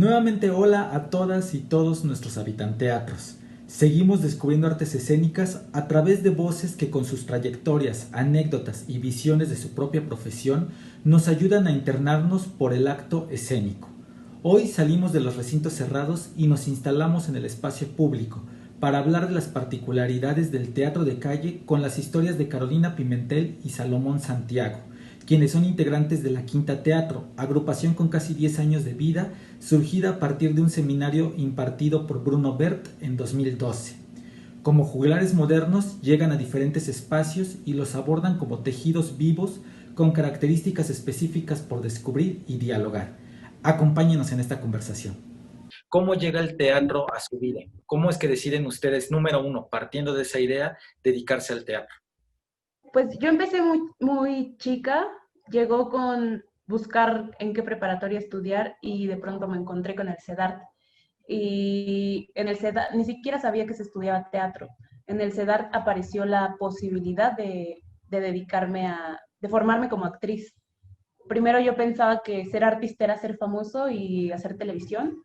Nuevamente hola a todas y todos nuestros habitanteatros. Seguimos descubriendo artes escénicas a través de voces que con sus trayectorias, anécdotas y visiones de su propia profesión nos ayudan a internarnos por el acto escénico. Hoy salimos de los recintos cerrados y nos instalamos en el espacio público para hablar de las particularidades del teatro de calle con las historias de Carolina Pimentel y Salomón Santiago, quienes son integrantes de la Quinta Teatro, agrupación con casi 10 años de vida, surgida a partir de un seminario impartido por Bruno Bert en 2012. Como juglares modernos, llegan a diferentes espacios y los abordan como tejidos vivos con características específicas por descubrir y dialogar. Acompáñenos en esta conversación. ¿Cómo llega el teatro a su vida? ¿Cómo es que deciden ustedes, número uno, partiendo de esa idea, dedicarse al teatro? Pues yo empecé muy chica, llegó con buscar en qué preparatoria estudiar y de pronto me encontré con el CEDART. Y en el CEDART ni siquiera sabía que se estudiaba teatro. En el CEDART apareció la posibilidad de dedicarme de formarme como actriz. Primero yo pensaba que ser artista era ser famoso y hacer televisión.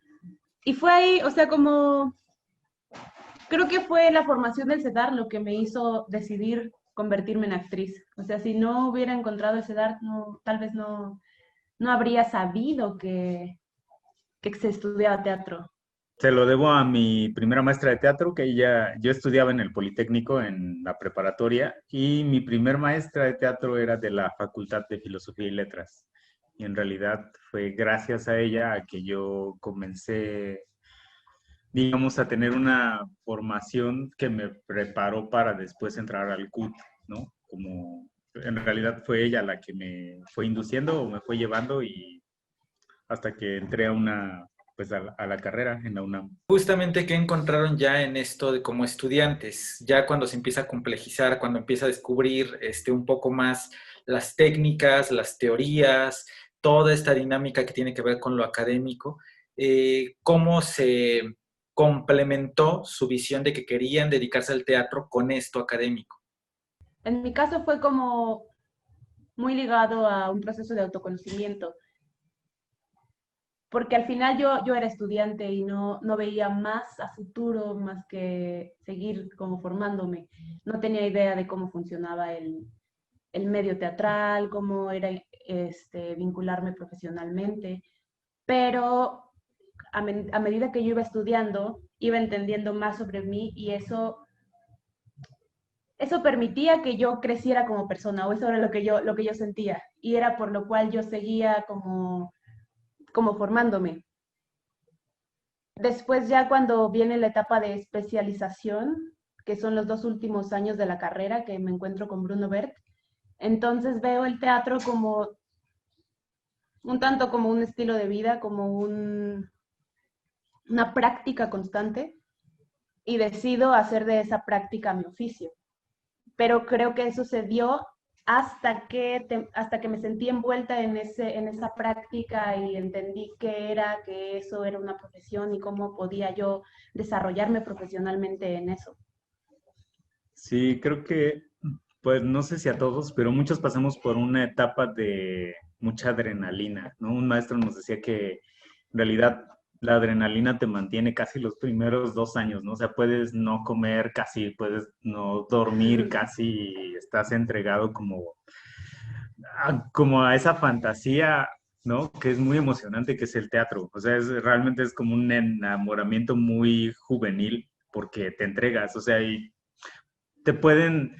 Y fue ahí, o sea, como creo que fue la formación del CEDAR lo que me hizo decidir convertirme en actriz. O sea, si no hubiera encontrado el CEDAR, no, tal vez no habría sabido que se estudiaba teatro. Se lo debo a mi primera maestra de teatro, que yo estudiaba en el Politécnico en la preparatoria, y mi primer maestra de teatro era de la Facultad de Filosofía y Letras. Y en realidad fue gracias a ella a que yo comencé, digamos, a tener una formación que me preparó para después entrar al CUT, ¿no? Como en realidad fue ella la que me fue induciendo o me fue llevando y hasta que entré a pues a la carrera en la UNAM. Justamente, ¿qué encontraron ya en esto de como estudiantes? Ya cuando se empieza a complejizar, cuando empieza a descubrir un poco más las técnicas, las teorías, toda esta dinámica que tiene que ver con lo académico, ¿cómo se complementó su visión de que querían dedicarse al teatro con esto académico? En mi caso fue como muy ligado a un proceso de autoconocimiento, porque al final yo era estudiante y no veía más a futuro más que seguir como formándome. No tenía idea de cómo funcionaba el medio teatral, cómo era vincularme profesionalmente, pero a medida que yo iba estudiando, iba entendiendo más sobre mí y eso permitía que yo creciera como persona, o eso era lo que yo sentía, y era por lo cual yo seguía como formándome. Después ya cuando viene la etapa de especialización, que son los 2 últimos años de la carrera, que me encuentro con Bruno Bert, entonces veo el teatro como un tanto como un estilo de vida, como una práctica constante y decido hacer de esa práctica mi oficio. Pero creo que eso se dio hasta que me sentí envuelta en esa práctica y entendí que eso era una profesión y cómo podía yo desarrollarme profesionalmente en eso. Sí, creo que, pues no sé si a todos, pero muchos pasamos por una etapa de mucha adrenalina, ¿no? Un maestro nos decía que en realidad la adrenalina te mantiene casi los primeros 2 años, ¿no? O sea, puedes no comer casi, puedes no dormir casi, y estás entregado como a esa fantasía, ¿no? Que es muy emocionante, que es el teatro. O sea, realmente es como un enamoramiento muy juvenil porque te entregas, o sea, y te pueden,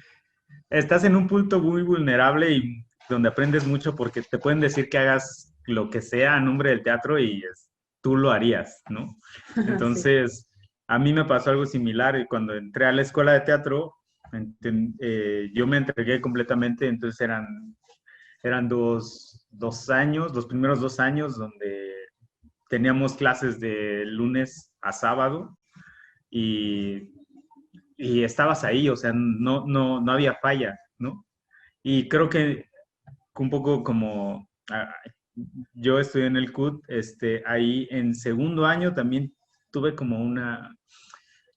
estás en un punto muy vulnerable y donde aprendes mucho porque te pueden decir que hagas lo que sea a nombre del teatro y tú lo harías, ¿no? Sí. Entonces, a mí me pasó algo similar y cuando entré a la escuela de teatro, yo me entregué completamente, entonces eran dos años, los primeros 2 años donde teníamos clases de lunes a sábado y estabas ahí, o sea, no había falla, ¿no? Y creo que un poco como yo estoy en el CUT, ahí en segundo año también tuve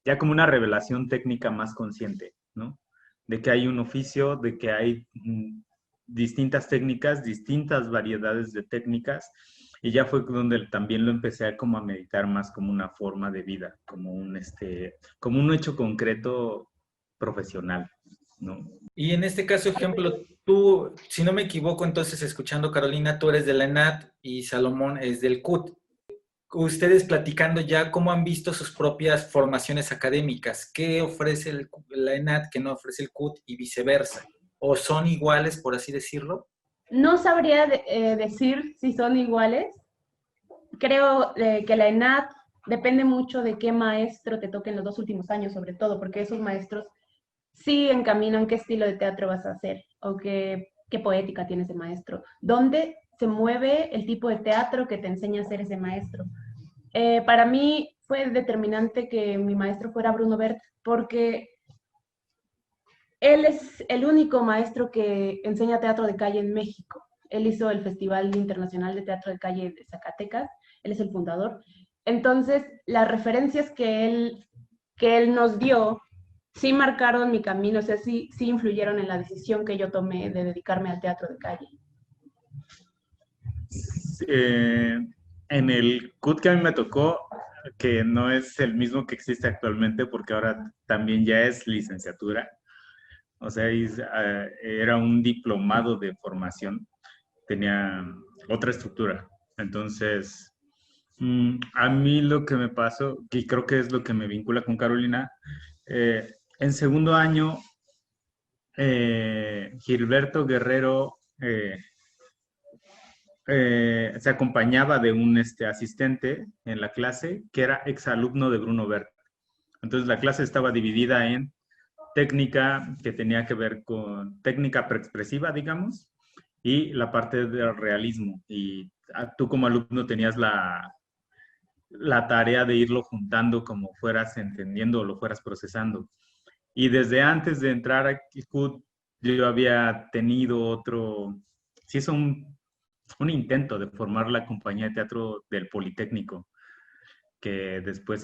ya como una revelación técnica más consciente, ¿no? De que hay un oficio, de que hay distintas técnicas, distintas variedades de técnicas Y ya fue donde también lo empecé a como a meditar más como una forma de vida, como un hecho concreto profesional, ¿no? Y en este caso, ejemplo, tú, si no me equivoco, entonces escuchando Carolina, tú eres de la ENAD y Salomón es del CUT. Ustedes platicando ya cómo han visto sus propias formaciones académicas, qué ofrece la ENAD que no ofrece el CUT y viceversa, o son iguales, por así decirlo. No sabría decir si son iguales. Creo que la ENAD depende mucho de qué maestro te toque en los 2 últimos años, sobre todo, porque esos maestros sí encaminan qué estilo de teatro vas a hacer o qué poética tiene ese maestro, dónde se mueve el tipo de teatro que te enseña a hacer ese maestro. Para mí fue determinante que mi maestro fuera Bruno Bert, porque él es el único maestro que enseña teatro de calle en México. Él hizo el Festival Internacional de Teatro de Calle de Zacatecas, él es el fundador. Entonces, las referencias que él nos dio sí marcaron mi camino, o sea, sí influyeron en la decisión que yo tomé de dedicarme al teatro de calle. En el CUT que a mí me tocó, que no es el mismo que existe actualmente, porque ahora también ya es licenciatura, o sea, era un diplomado de formación, tenía otra estructura. Entonces, a mí lo que me pasó, y creo que es lo que me vincula con Carolina, en segundo año, Gilberto Guerrero se acompañaba de un asistente en la clase que era exalumno de Bruno Bert. Entonces la clase estaba dividida en técnica que tenía que ver con técnica preexpresiva, digamos, y la parte del realismo. Y tú como alumno tenías la tarea de irlo juntando como fueras entendiendo o lo fueras procesando. Y desde antes de entrar a CUT, yo había tenido sí es un intento de formar la compañía de teatro del Politécnico, que después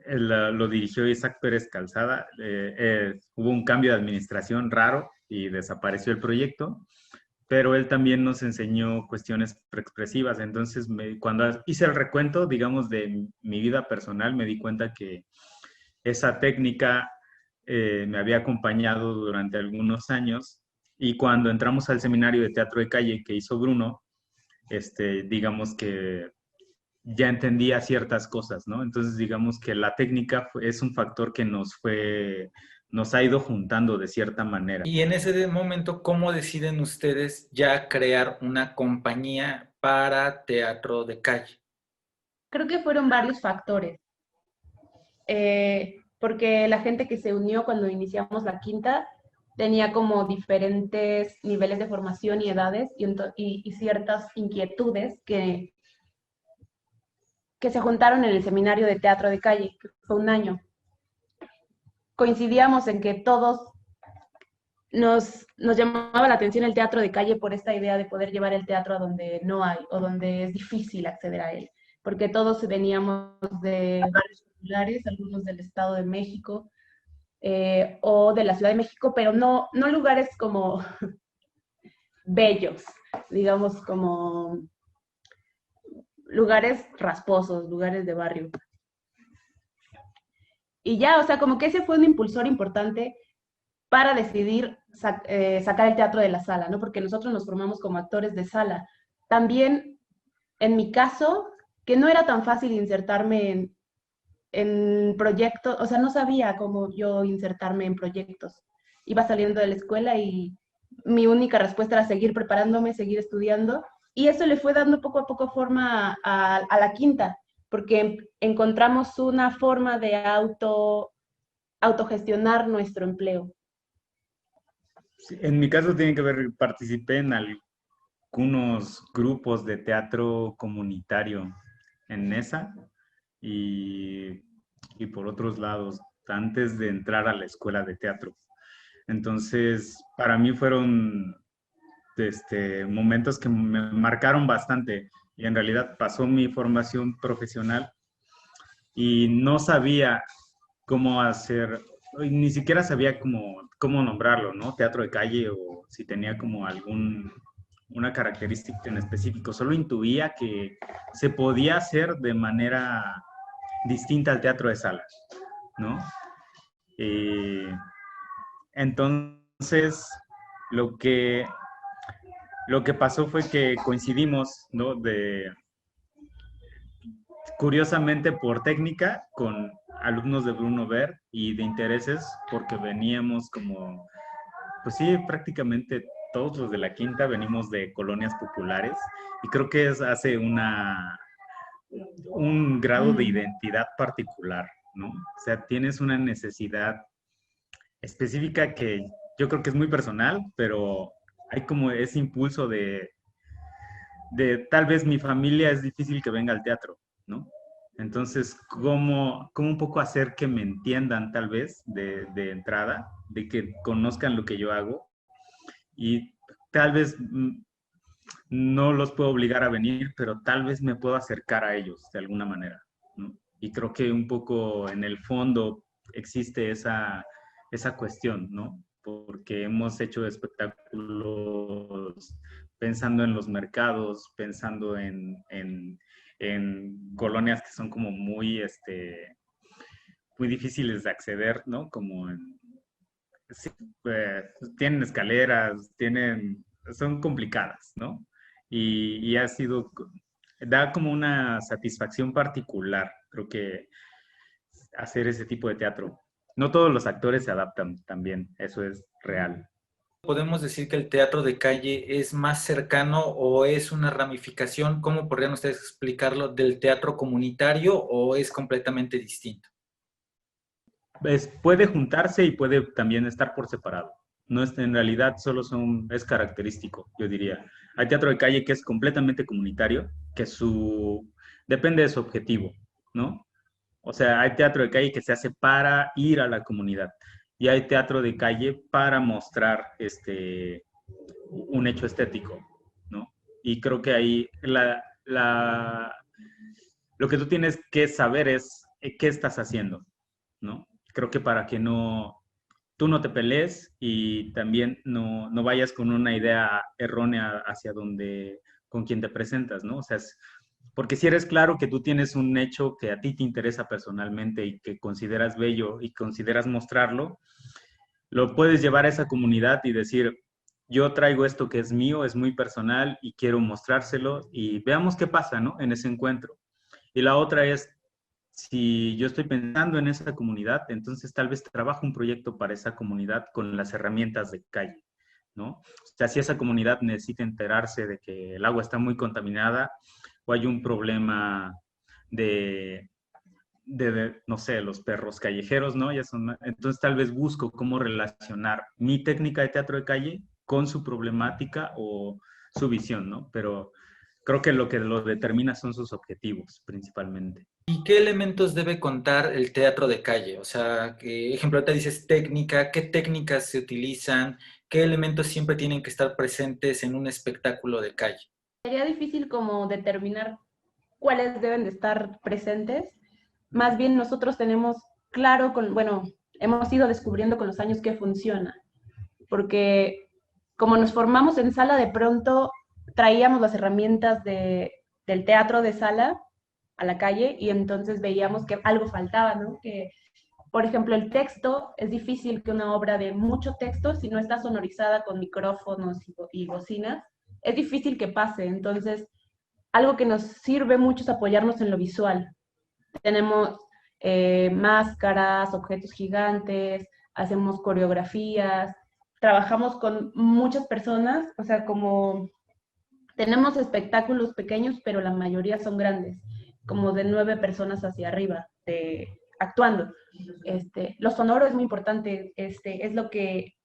lo dirigió Isaac Pérez Calzada. Hubo un cambio de administración raro y desapareció el proyecto, pero él también nos enseñó cuestiones preexpresivas. Entonces, cuando hice el recuento, digamos, de mi vida personal, me di cuenta que esa técnica me había acompañado durante algunos años, y cuando entramos al seminario de teatro de calle que hizo Bruno, digamos que ya entendía ciertas cosas, ¿no? Entonces, digamos que la técnica es un factor que nos ha ido juntando de cierta manera. Y en ese momento, ¿cómo deciden ustedes ya crear una compañía para teatro de calle? Creo que fueron varios factores, porque la gente que se unió cuando iniciamos la quinta tenía como diferentes niveles de formación y edades y ciertas inquietudes que se juntaron en el seminario de teatro de calle, que fue un año. Coincidíamos en que todos nos llamaba la atención el teatro de calle por esta idea de poder llevar el teatro a donde no hay o donde es difícil acceder a él, porque todos veníamos de barrios populares, algunos del Estado de México o de la Ciudad de México, pero no lugares como bellos, digamos como lugares rasposos, lugares de barrio. Y ya, o sea, como que ese fue un impulsor importante para decidir sacar el teatro de la sala, ¿no? Porque nosotros nos formamos como actores de sala. También, en mi caso, que no era tan fácil insertarme en proyectos, o sea, no sabía cómo yo insertarme en proyectos. Iba saliendo de la escuela y mi única respuesta era seguir preparándome, seguir estudiando, y eso le fue dando poco a poco forma a la quinta, porque encontramos una forma de autogestionar nuestro empleo. Sí, en mi caso tiene que ver, participé en algunos grupos de teatro comunitario en NESA y, y por otros lados, antes de entrar a la escuela de teatro. Entonces, para mí fueron momentos que me marcaron bastante, y en realidad pasó mi formación profesional y no sabía cómo hacer, ni siquiera sabía cómo nombrarlo, ¿no? Teatro de calle, o si tenía como una característica en específico, solo intuía que se podía hacer de manera distinta al teatro de sala, ¿no? Entonces, lo que pasó fue que coincidimos, ¿no? Curiosamente por técnica con alumnos de Bruno Ver y de intereses, porque veníamos como, pues sí, prácticamente todos los de la quinta venimos de colonias populares y creo que hace un grado de identidad particular, ¿no? O sea, tienes una necesidad específica que yo creo que es muy personal, pero hay como ese impulso de tal vez mi familia es difícil que venga al teatro, ¿no? Entonces, ¿cómo un poco hacer que me entiendan tal vez de entrada, de que conozcan lo que yo hago? Y tal vez no los puedo obligar a venir, pero tal vez me puedo acercar a ellos de alguna manera, ¿no? Y creo que un poco en el fondo existe esa cuestión, ¿no? Porque hemos hecho espectáculos pensando en los mercados, pensando en colonias que son como muy difíciles de acceder, ¿no? Como sí, tienen escaleras, son complicadas, ¿no? Y da como una satisfacción particular, creo que hacer ese tipo de teatro. No todos los actores se adaptan también, eso es real. ¿Podemos decir que el teatro de calle es más cercano o es una ramificación, cómo podrían ustedes explicarlo, del teatro comunitario o es completamente distinto? Puede juntarse y puede también estar por separado. No es, en realidad solo es característico, yo diría. Hay teatro de calle que es completamente comunitario, que depende de su objetivo, ¿no? O sea, hay teatro de calle que se hace para ir a la comunidad y hay teatro de calle para mostrar un hecho estético, ¿no? Y creo que ahí lo que tú tienes que saber es qué estás haciendo, ¿no? Creo que para que tú no te pelees y también no vayas con una idea errónea hacia con quien te presentas, ¿no? O sea, porque si eres claro que tú tienes un hecho que a ti te interesa personalmente y que consideras bello y consideras mostrarlo, lo puedes llevar a esa comunidad y decir, yo traigo esto que es mío, es muy personal y quiero mostrárselo y veamos qué pasa, ¿no? En ese encuentro. Y la otra es, si yo estoy pensando en esa comunidad, entonces tal vez trabajo un proyecto para esa comunidad con las herramientas de calle, ¿no? O sea, si esa comunidad necesita enterarse de que el agua está muy contaminada o hay un problema no sé, los perros callejeros, ¿no? Entonces tal vez busco cómo relacionar mi técnica de teatro de calle con su problemática o su visión, ¿no? Pero creo que lo lo determina son sus objetivos, principalmente. ¿Y qué elementos debe contar el teatro de calle? O sea, ejemplo, te dices técnica, ¿qué técnicas se utilizan? ¿Qué elementos siempre tienen que estar presentes en un espectáculo de calle? Sería difícil como determinar cuáles deben de estar presentes. Más bien nosotros tenemos claro, bueno, hemos ido descubriendo con los años qué funciona, porque como nos formamos en sala, de pronto traíamos las herramientas del teatro de sala a la calle y entonces veíamos que algo faltaba, ¿no? Que, por ejemplo, el texto, es difícil que una obra de mucho texto, si no está sonorizada con micrófonos y bocinas, es difícil que pase. Entonces, algo que nos sirve mucho es apoyarnos en lo visual. Tenemos máscaras, objetos gigantes, hacemos coreografías, trabajamos con muchas personas, o sea, como tenemos espectáculos pequeños, pero la mayoría son grandes, como de 9 personas hacia arriba, actuando. Lo sonoro es muy importante, es lo que,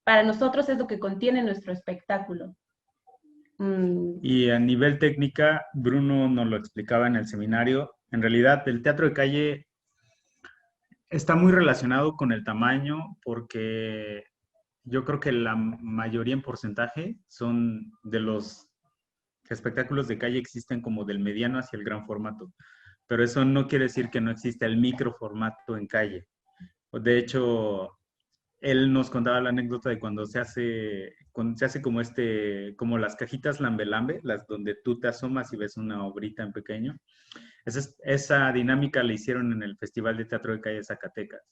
para nosotros es lo que contiene nuestro espectáculo. Y a nivel técnica, Bruno nos lo explicaba en el seminario, en realidad el teatro de calle está muy relacionado con el tamaño porque yo creo que la mayoría en porcentaje son de los espectáculos de calle existen como del mediano hacia el gran formato, pero eso no quiere decir que no exista el micro formato en calle. De hecho, él nos contaba la anécdota de cuando se hace como las cajitas lambe lambe, las donde tú te asomas y ves una obrita en pequeño. Esa dinámica la hicieron en el Festival de Teatro de Calle Zacatecas.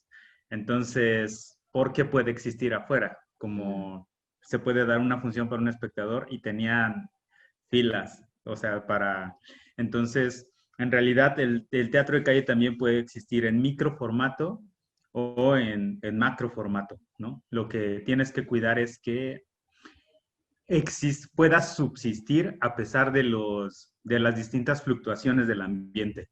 Entonces, ¿por qué puede existir afuera? Como se puede dar una función para un espectador y tenían filas, o sea, Entonces, en realidad, el teatro de calle también puede existir en microformato o en macroformato, ¿no? Lo que tienes que cuidar es que pueda subsistir a pesar de las distintas fluctuaciones del ambiente,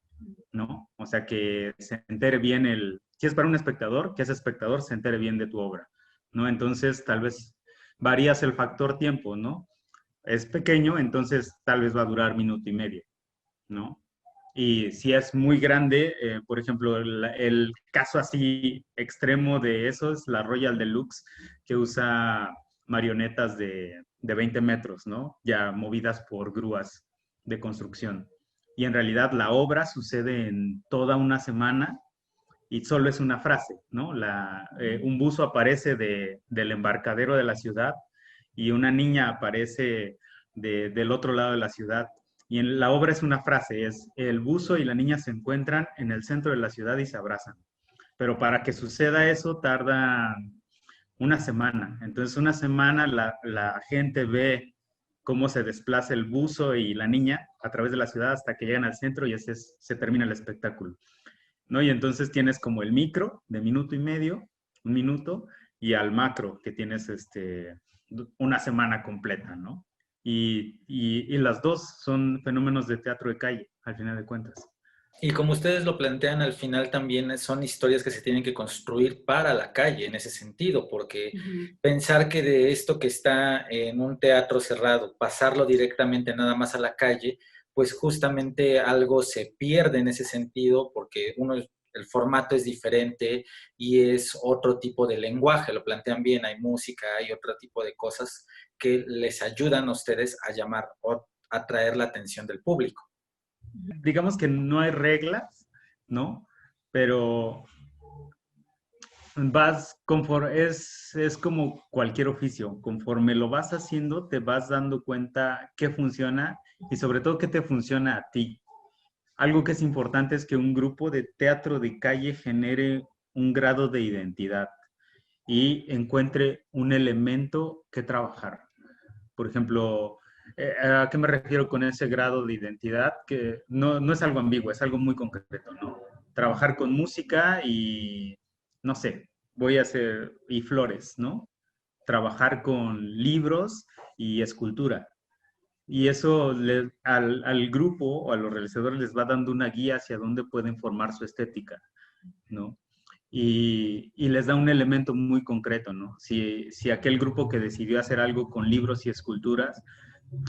¿no? O sea, que se entere bien si es para un espectador, que ese espectador se entere bien de tu obra, ¿no? Entonces, tal vez varías el factor tiempo, ¿no? Es pequeño, entonces tal vez va a durar minuto y medio, ¿no? Y si es muy grande, por ejemplo, el caso así extremo de eso es la Royal Deluxe, que usa marionetas de 20 metros, ¿no? Ya movidas por grúas de construcción. Y en realidad la obra sucede en toda una semana y solo es una frase, ¿no? Un buzo aparece del embarcadero de la ciudad y una niña aparece del otro lado de la ciudad. Y en la obra es una frase, es el buzo y la niña se encuentran en el centro de la ciudad y se abrazan. Pero para que suceda eso tarda una semana. Entonces una semana la gente ve cómo se desplaza el buzo y la niña a través de la ciudad hasta que llegan al centro y se termina el espectáculo, ¿no? Y entonces tienes como el micro de minuto y medio, un minuto, y al macro que tienes una semana completa, ¿no? Y las dos son fenómenos de teatro de calle, al final de cuentas. Y como ustedes lo plantean, al final también son historias que se tienen que construir para la calle en ese sentido, porque pensar que de esto que está en un teatro cerrado, pasarlo directamente nada más a la calle, pues justamente algo se pierde en ese sentido, porque el formato es diferente y es otro tipo de lenguaje, lo plantean bien, hay música, hay otro tipo de cosas que les ayudan a ustedes a llamar o atraer la atención del público. Digamos que no hay reglas, ¿no? Pero es como cualquier oficio, conforme lo vas haciendo, te vas dando cuenta qué funciona y sobre todo qué te funciona a ti. Algo que es importante es que un grupo de teatro de calle genere un grado de identidad y encuentre un elemento que trabajar. Por ejemplo, ¿a qué me refiero con ese grado de identidad? Que no es algo ambiguo, es algo muy concreto, ¿no? Trabajar con música y, no sé, y flores, ¿no? Trabajar con libros y escultura. Y eso al grupo o a los realizadores les va dando una guía hacia dónde pueden formar su estética, ¿no? Y les da un elemento muy concreto, ¿no? Si aquel grupo que decidió hacer algo con libros y esculturas,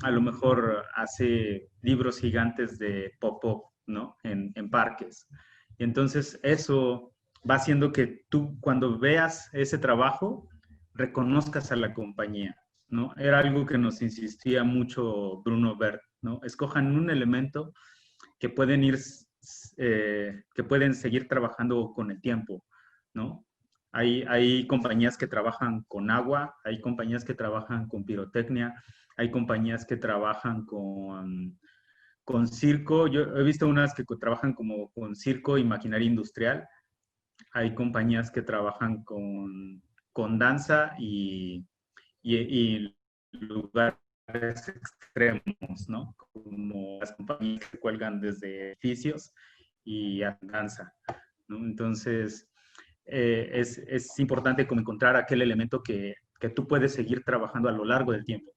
a lo mejor hace libros gigantes de pop-up, ¿no? En parques. Y entonces eso va haciendo que tú cuando veas ese trabajo, reconozcas a la compañía, ¿no? Era algo que nos insistía mucho Bruno Bert, ¿no? Escojan un elemento que que pueden seguir trabajando con el tiempo, ¿no? Hay compañías que trabajan con agua, hay compañías que trabajan con pirotecnia, hay compañías que trabajan con circo. Yo he visto unas que trabajan como con circo y maquinaria industrial. Hay compañías que trabajan con danza y lugares extremos, ¿no? Como las compañías que cuelgan desde edificios y hacen danza, ¿no? Entonces, es importante como encontrar aquel elemento que tú puedes seguir trabajando a lo largo del tiempo.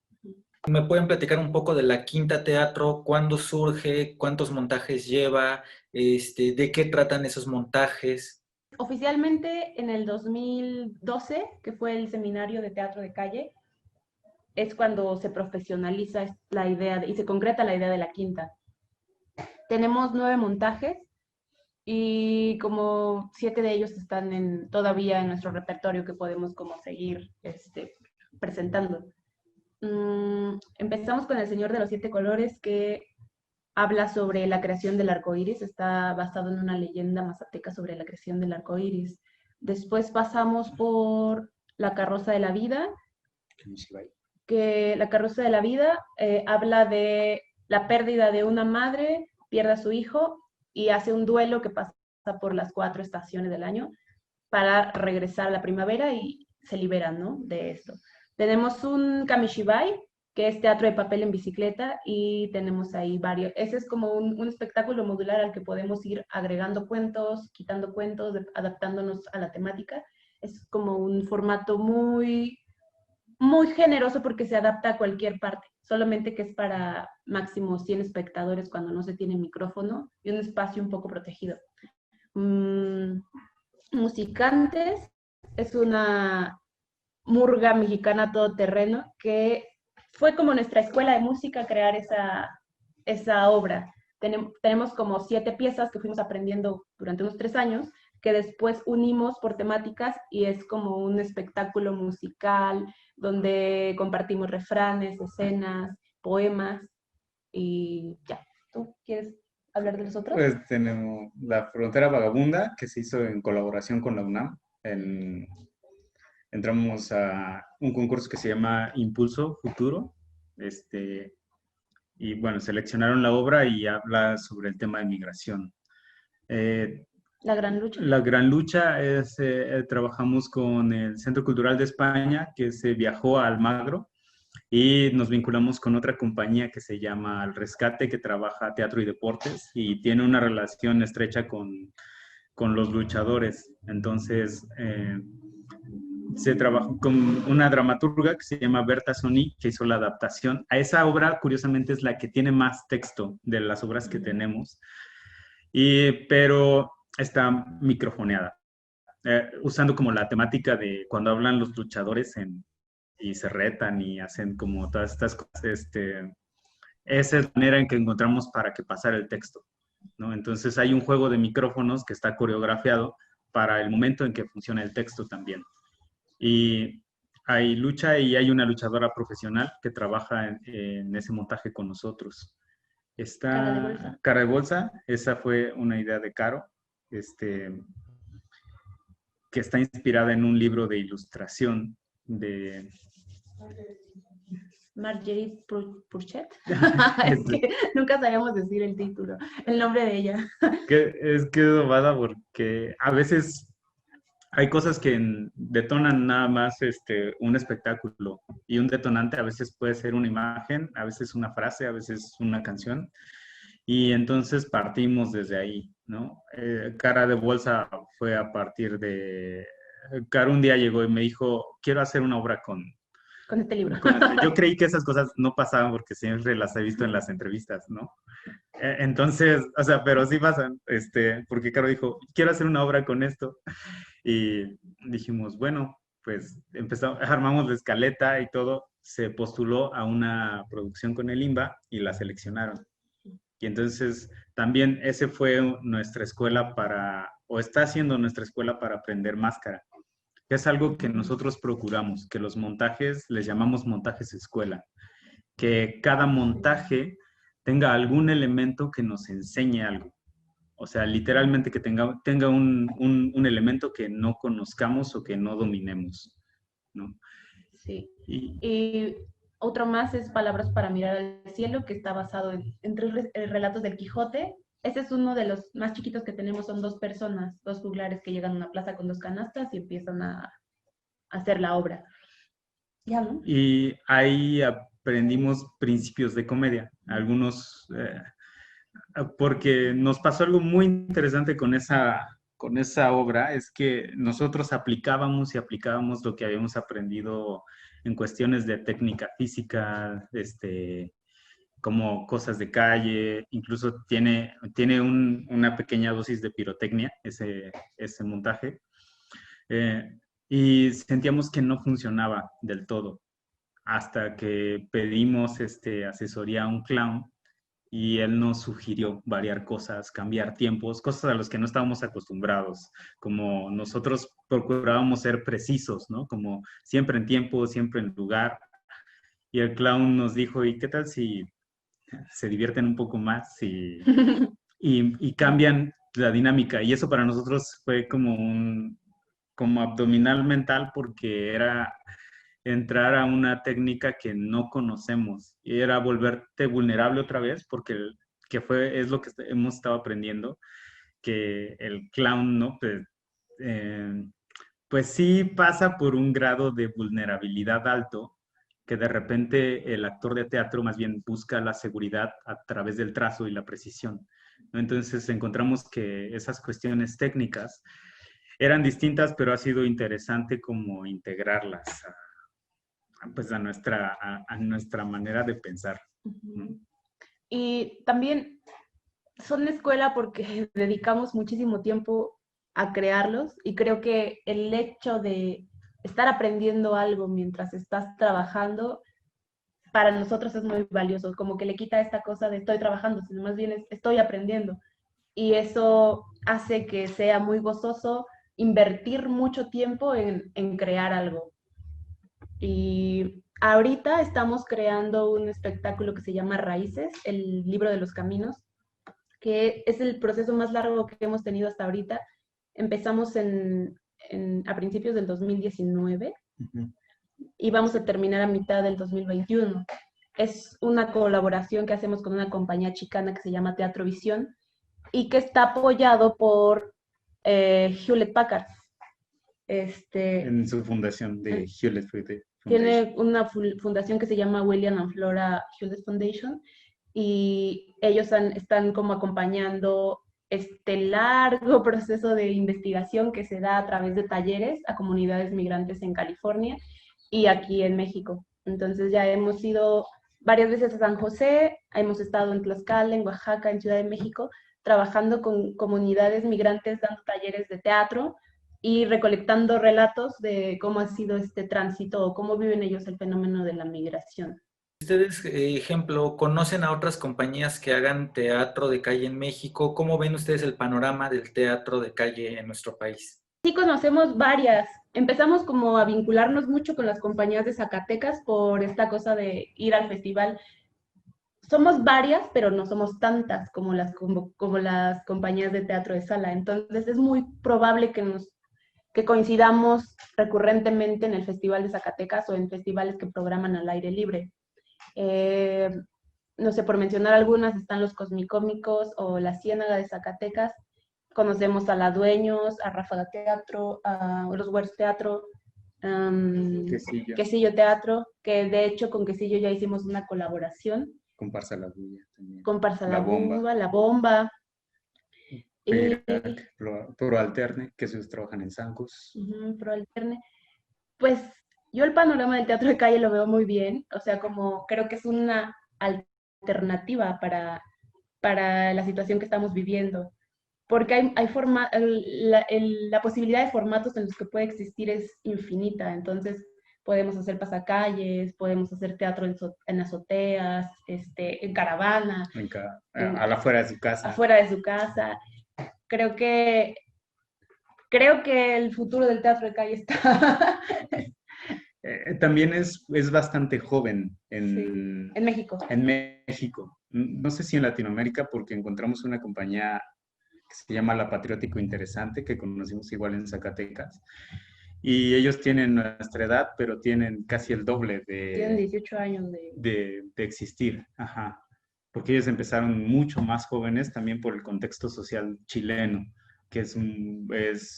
¿Me pueden platicar un poco de la Quinta Teatro? ¿Cuándo surge? ¿Cuántos montajes lleva? ¿De qué tratan esos montajes? Oficialmente en el 2012, que fue el seminario de teatro de calle, es cuando se profesionaliza la idea y se concreta la idea de la quinta. Tenemos 9 montajes y como 7 de ellos están todavía en nuestro repertorio que podemos como seguir presentando. Empezamos con El Señor de los 7 Colores, que habla sobre la creación del arco iris, está basado en una leyenda mazateca sobre la creación del arco iris. Después pasamos por La carroza de la vida, Kamishibai. que la carroza de la vida habla de la pérdida de una madre, pierde a su hijo y hace un duelo que pasa por las 4 estaciones del año para regresar a la primavera y se liberan, ¿no? De esto. Tenemos un Kamishibai, que es teatro de papel en bicicleta, y tenemos ahí varios. Ese es como un espectáculo modular al que podemos ir agregando cuentos, quitando cuentos, adaptándonos a la temática. Es como un formato muy generoso porque se adapta a cualquier parte, solamente que es para máximo 100 espectadores cuando no se tiene micrófono y un espacio un poco protegido. Musicantes es una murga mexicana todoterreno que fue como nuestra escuela de música crear esa obra. Tenemos como 7 piezas que fuimos aprendiendo durante unos 3 años, que después unimos por temáticas y es como un espectáculo musical donde compartimos refranes, escenas, poemas y ya. ¿Tú quieres hablar de los otros? Pues tenemos La Frontera Vagabunda, que se hizo en colaboración con la UNAM. Entramos a un concurso que se llama Impulso Futuro. Y bueno, seleccionaron la obra y habla sobre el tema de migración. La gran lucha. La gran lucha es, trabajamos con el Centro Cultural de España, que se viajó a Almagro, y nos vinculamos con otra compañía que se llama Al Rescate, que trabaja teatro y deportes y tiene una relación estrecha con los luchadores. Entonces, se trabajó con una dramaturga que se llama Berta Sony, que hizo la adaptación. A esa obra, curiosamente, es la que tiene más texto de las obras que tenemos, pero está microfoneada, usando como la temática de cuando hablan los luchadores y se retan y hacen como todas estas cosas. Esa es la manera en que encontramos para que pasara el texto, ¿no? Entonces hay un juego de micrófonos que está coreografiado para el momento en que funciona el texto también. Y hay lucha y hay una luchadora profesional que trabaja en ese montaje con nosotros. Cara de bolsa. Cara de Bolsa, esa fue una idea de Caro, que está inspirada en un libro de ilustración de... Marguerite Purchet. Es que nunca sabíamos decir el título, el nombre de ella. Que es que domada porque a veces hay cosas que detonan nada más un espectáculo, y un detonante a veces puede ser una imagen, a veces una frase, a veces una canción, y entonces partimos desde ahí, ¿no? Cara de Bolsa fue a partir de... Cara un día llegó y me dijo, quiero hacer una obra con este libro. Yo creí que esas cosas no pasaban porque siempre las he visto en las entrevistas, ¿no? Entonces, o sea, pero sí pasan, porque Caro dijo, quiero hacer una obra con esto. Y dijimos, bueno, pues armamos la escaleta y todo, se postuló a una producción con el IMBA y la seleccionaron. Y entonces también ese fue nuestra escuela o está siendo nuestra escuela para aprender máscara, que es algo que nosotros procuramos, que los montajes les llamamos montajes escuela, que cada montaje tenga algún elemento que nos enseñe algo. O sea, literalmente que tenga un elemento que no conozcamos o que no dominemos, ¿no? Sí. Y otro más es Palabras para mirar al cielo, que está basado en 3 relatos del Quijote. Ese es uno de los más chiquitos que tenemos, son 2 personas, 2 juglares que llegan a una plaza con 2 canastas y empiezan a hacer la obra. ¿Ya, no? Y ahí aprendimos principios de comedia, algunos, porque nos pasó algo muy interesante con esa obra, es que nosotros aplicábamos lo que habíamos aprendido en cuestiones de técnica física, como cosas de calle, incluso tiene una pequeña dosis de pirotecnia, ese montaje, y sentíamos que no funcionaba del todo, hasta que pedimos asesoría a un clown, y él nos sugirió variar cosas, cambiar tiempos, cosas a las que no estábamos acostumbrados, como nosotros procurábamos ser precisos, ¿no? Como siempre en tiempo, siempre en lugar, y el clown nos dijo, ¿y qué tal si se divierten un poco más y cambian la dinámica? Y eso para nosotros fue como como abdominal mental porque era entrar a una técnica que no conocemos y era volverte vulnerable otra vez porque es lo que hemos estado aprendiendo, que el clown, ¿no? Eh, pues sí pasa por un grado de vulnerabilidad alto, que de repente el actor de teatro más bien busca la seguridad a través del trazo y la precisión, ¿no? Entonces encontramos que esas cuestiones técnicas eran distintas, pero ha sido interesante como integrarlas pues a nuestra manera de pensar. Ujú. Y también son escuela porque dedicamos muchísimo tiempo a crearlos y creo que el hecho de estar aprendiendo algo mientras estás trabajando, para nosotros es muy valioso, como que le quita esta cosa de estoy trabajando, sino más bien es estoy aprendiendo. Y eso hace que sea muy gozoso invertir mucho tiempo en crear algo. Y ahorita estamos creando un espectáculo que se llama Raíces, el libro de los caminos, que es el proceso más largo que hemos tenido hasta ahorita. Empezamos a principios del 2019 y vamos a terminar a mitad del 2021. Es una colaboración que hacemos con una compañía chicana que se llama Teatro Visión y que está apoyado por Hewlett Packard. En su fundación de Hewlett Foundation. Tiene una fundación que se llama William and Flora Hewlett Foundation y ellos están como acompañando este largo proceso de investigación que se da a través de talleres a comunidades migrantes en California y aquí en México. Entonces ya hemos ido varias veces a San José, hemos estado en Tlaxcala, en Oaxaca, en Ciudad de México, trabajando con comunidades migrantes dando talleres de teatro y recolectando relatos de cómo ha sido este tránsito o cómo viven ellos el fenómeno de la migración. Ustedes, ejemplo, conocen a otras compañías que hagan teatro de calle en México. ¿Cómo ven ustedes el panorama del teatro de calle en nuestro país? Sí, conocemos varias. Empezamos como a vincularnos mucho con las compañías de Zacatecas por esta cosa de ir al festival. Somos varias, pero no somos tantas como las compañías de teatro de sala. Entonces es muy probable que coincidamos recurrentemente en el Festival de Zacatecas o en festivales que programan al aire libre. No sé, por mencionar algunas, están los Cosmicómicos o la Ciénaga de Zacatecas. Conocemos a La Dueños, a Ráfaga Teatro, a los Words Teatro, Quesillo Teatro, que de hecho con Quesillo ya hicimos una colaboración. Comparsa La Bulla también. Comparsa La Bomba. La Bomba. Pro Alterne, que ellos trabajan en Sancos. Pro Alterne. Pues yo el panorama del teatro de calle lo veo muy bien, o sea, como creo que es una alternativa para la situación que estamos viviendo, porque la posibilidad de formatos en los que puede existir es infinita, entonces podemos hacer pasacalles, podemos hacer teatro en azoteas, en caravana. Afuera de su casa. Afuera de su casa. Creo que el futuro del teatro de calle está... También es bastante joven en México. En México. No sé si en Latinoamérica, porque encontramos una compañía que se llama La Patriótico Interesante, que conocimos igual en Zacatecas. Y ellos tienen nuestra edad, pero tienen casi el doble Tienen 18 años de existir. Ajá. Porque ellos empezaron mucho más jóvenes también por el contexto social chileno, que es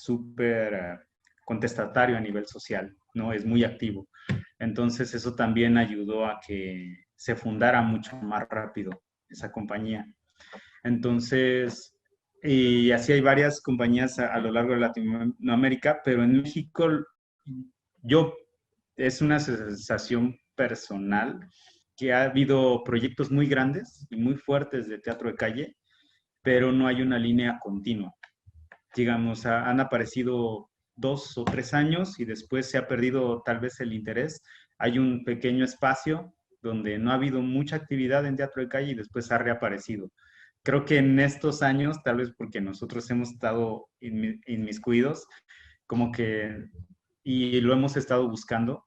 súper contestatario a nivel social, ¿no? Es muy activo. Entonces eso también ayudó a que se fundara mucho más rápido esa compañía. Entonces, y así hay varias compañías a lo largo de Latinoamérica, pero en México es una sensación personal que ha habido proyectos muy grandes y muy fuertes de teatro de calle, pero no hay una línea continua. Digamos, han aparecido 2 o 3 años y después se ha perdido tal vez el interés. Hay un pequeño espacio donde no ha habido mucha actividad en teatro de calle y después ha reaparecido. Creo que en estos años, tal vez porque nosotros hemos estado inmiscuidos, como que, y lo hemos estado buscando,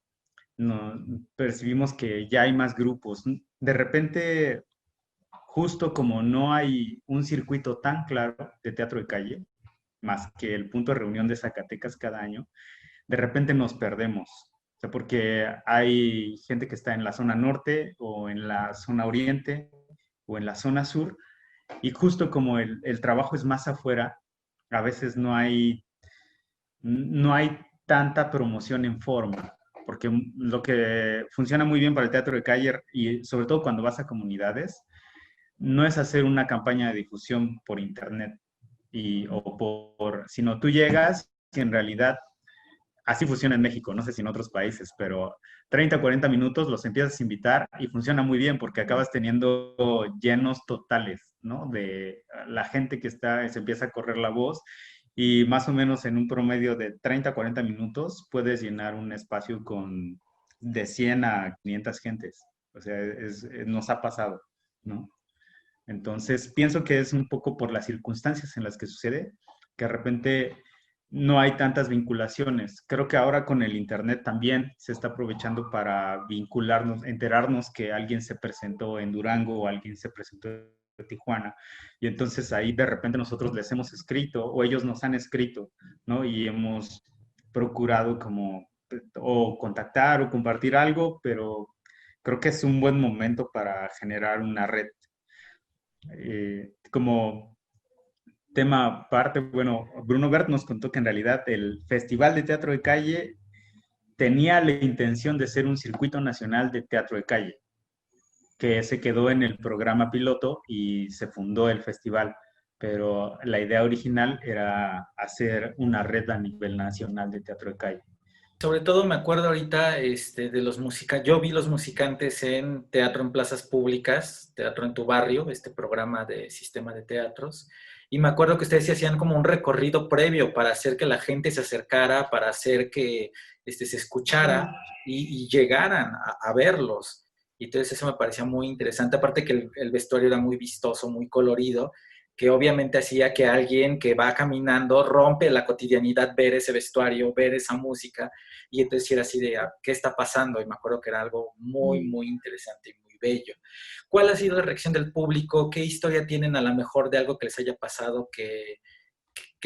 percibimos que ya hay más grupos. De repente, justo como no hay un circuito tan claro de teatro de calle, más que el punto de reunión de Zacatecas cada año, de repente nos perdemos. O sea, porque hay gente que está en la zona norte o en la zona oriente o en la zona sur, y justo como el trabajo es más afuera, a veces no hay tanta promoción en forma, porque lo que funciona muy bien para el teatro de calle, y sobre todo cuando vas a comunidades, no es hacer una campaña de difusión por internet, sino tú llegas y en realidad así funciona en México, no sé si en otros países, pero 30, 40 minutos los empiezas a invitar y funciona muy bien porque acabas teniendo llenos totales, ¿no? De la gente que está, se empieza a correr la voz, y más o menos en un promedio de 30, 40 minutos puedes llenar un espacio con de 100 a 500 gentes. O sea, nos ha pasado, ¿no? Entonces, pienso que es un poco por las circunstancias en las que sucede, que de repente no hay tantas vinculaciones. Creo que ahora con el Internet también se está aprovechando para vincularnos, enterarnos que alguien se presentó en Durango o alguien se presentó en Tijuana. Y entonces ahí de repente nosotros les hemos escrito o ellos nos han escrito, ¿no? Y hemos procurado como o contactar o compartir algo, pero creo que es un buen momento para generar una red. Como tema aparte, bueno, Bruno Bert nos contó que en realidad el Festival de Teatro de Calle tenía la intención de ser un circuito nacional de teatro de calle, que se quedó en el programa piloto y se fundó el festival, pero la idea original era hacer una red a nivel nacional de teatro de calle. Sobre todo me acuerdo ahorita de los músicos. Yo vi los musicantes en Teatro en Plazas Públicas, Teatro en tu Barrio, este programa de sistema de teatros. Y me acuerdo que ustedes sí hacían como un recorrido previo para hacer que la gente se acercara, para hacer que se escuchara y llegaran a verlos. Y entonces eso me parecía muy interesante. Aparte que el vestuario era muy vistoso, muy colorido, que obviamente hacía que alguien que va caminando rompe la cotidianidad ver ese vestuario, ver esa música, y entonces era así de, ¿qué está pasando? Y me acuerdo que era algo muy, muy interesante y muy bello. ¿Cuál ha sido la reacción del público? ¿Qué historia tienen a lo mejor de algo que les haya pasado que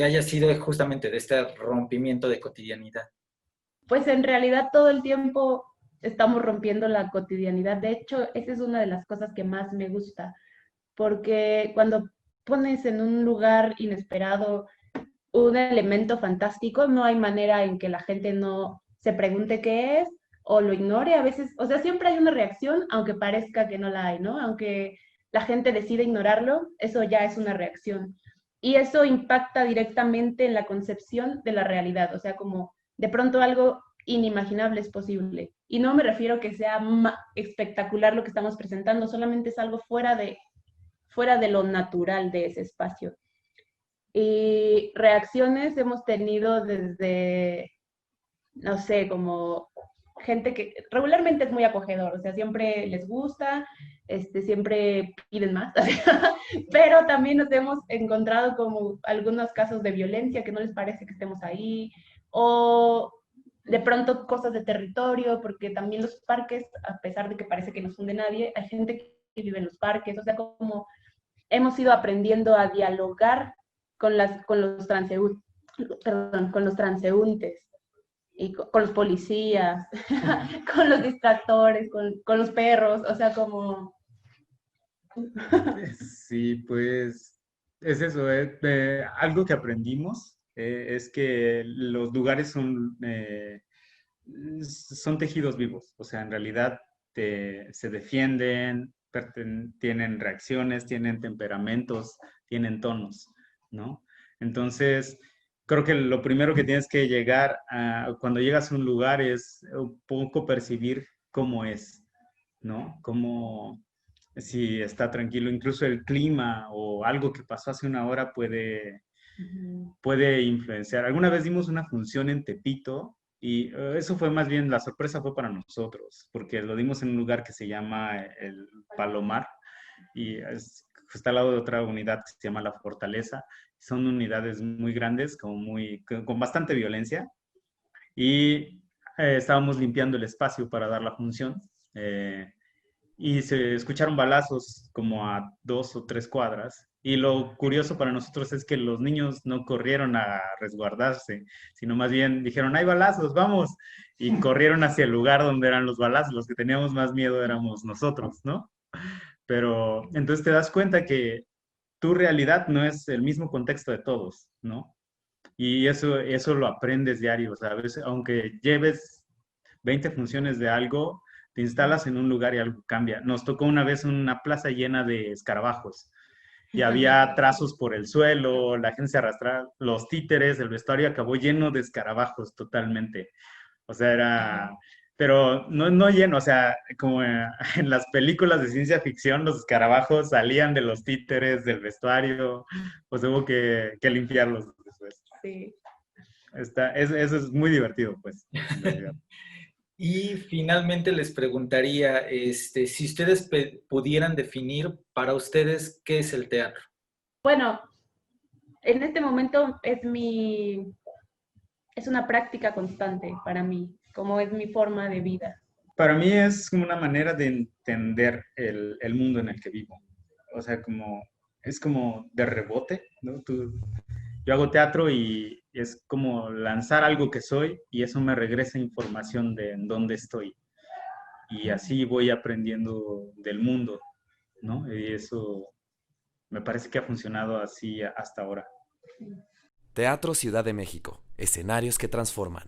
haya sido justamente de este rompimiento de cotidianidad? Pues en realidad todo el tiempo estamos rompiendo la cotidianidad. De hecho, esa es una de las cosas que más me gusta, porque cuando pones en un lugar inesperado un elemento fantástico, no hay manera en que la gente no se pregunte qué es o lo ignore. A veces, o sea, siempre hay una reacción, aunque parezca que no la hay, ¿no? Aunque la gente decide ignorarlo, eso ya es una reacción. Y eso impacta directamente en la concepción de la realidad, o sea, como de pronto algo inimaginable es posible. Y no me refiero que sea espectacular lo que estamos presentando, solamente es algo fuera de lo natural de ese espacio. Y reacciones hemos tenido desde, no sé, como gente que regularmente es muy acogedor, o sea, siempre les gusta, siempre piden más, pero también nos hemos encontrado como algunos casos de violencia que no les parece que estemos ahí, o de pronto cosas de territorio, porque también los parques, a pesar de que parece que no son de nadie, hay gente que vive en los parques, o sea, como hemos ido aprendiendo a dialogar con los transeúntes y con los policías, con los distractores, con los perros, o sea, como... Sí, pues es eso. Algo que aprendimos es que los lugares son tejidos vivos. O sea, en realidad se defienden, tienen reacciones, tienen temperamentos, tienen tonos, ¿no? Entonces, creo que lo primero que tienes que cuando llegas a un lugar es un poco percibir cómo es, ¿no? Si está tranquilo, incluso el clima o algo que pasó hace una hora puede influenciar. Alguna vez dimos una función en Tepito y eso fue más bien, la sorpresa fue para nosotros, porque lo dimos en un lugar que se llama el Palomar y está al lado de otra unidad que se llama La Fortaleza. Son unidades muy grandes, con bastante violencia, y estábamos limpiando el espacio para dar la función. Y se escucharon balazos como a 2 o 3 cuadras, Y lo curioso para nosotros es que los niños no corrieron a resguardarse, sino más bien dijeron, hay balazos, vamos. Y corrieron hacia el lugar donde eran los balazos. Los que teníamos más miedo éramos nosotros, ¿no? Pero entonces te das cuenta que tu realidad no es el mismo contexto de todos, ¿no? Y eso lo aprendes diario, ¿sabes? Aunque lleves 20 funciones de algo, te instalas en un lugar y algo cambia. Nos tocó una vez una plaza llena de escarabajos y había trazos por el suelo, la gente se arrastraba, los títeres, el vestuario acabó lleno de escarabajos totalmente. O sea, pero no lleno, o sea, como en las películas de ciencia ficción, los escarabajos salían de los títeres, del vestuario, pues hubo que limpiarlos después. Sí. Eso es muy divertido, pues, en realidad. Y finalmente les preguntaría, si ustedes pudieran definir para ustedes qué es el teatro. Bueno, en este momento es una práctica constante para mí, como es mi forma de vida. Para mí es como una manera de entender el mundo en el que vivo. O sea, es como de rebote, ¿no? Yo hago teatro y es como lanzar algo que soy y eso me regresa información de en dónde estoy. Y así voy aprendiendo del mundo, ¿no? Y eso me parece que ha funcionado así hasta ahora. Teatro Ciudad de México, escenarios que transforman.